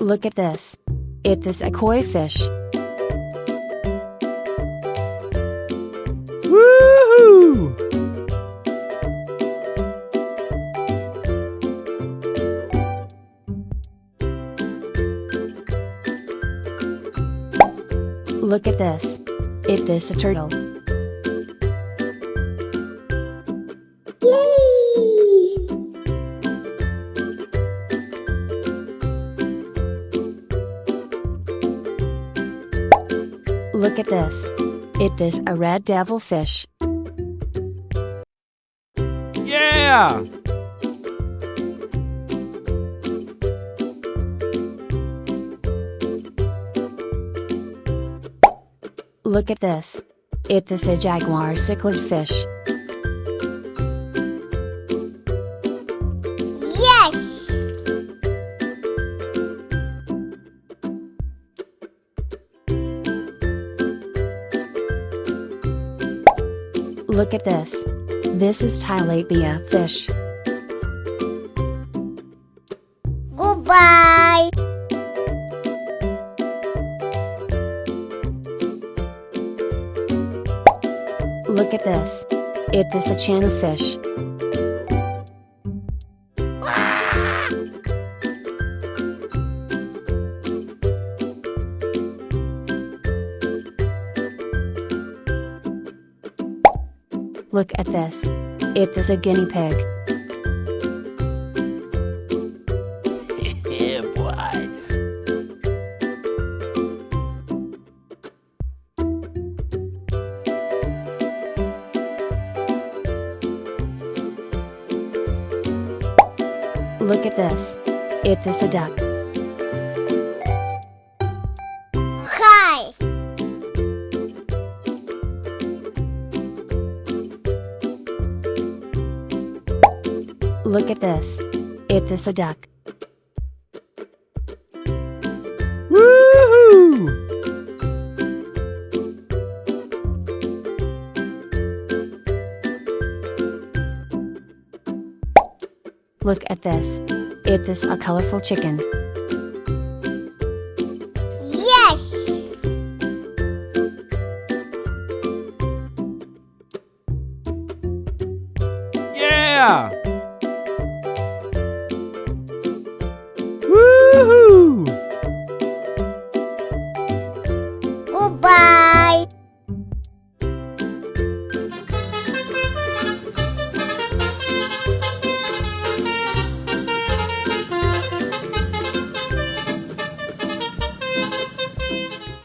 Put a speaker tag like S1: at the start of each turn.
S1: Look at this. It is a koi fish.
S2: Woohoo!
S1: Look at this. It is a turtle.
S3: Yay!
S1: Look at this. It is a red devil fish.
S2: Yeah!
S1: Look at this. It is a jaguar cichlid fish.
S3: Yes!
S1: Look at this. This is tilapia fish.
S3: Goodbye!
S1: Look at this. It is a channel fish. Look at this. It is a guinea pig.
S2: Yeah, boy.
S1: Look at this. It is a duck.
S3: Hi!
S1: Look at this. It is a duck.
S2: Woohoo!
S1: Look at this. It is a colorful chicken.
S3: Yes!
S2: Yeah!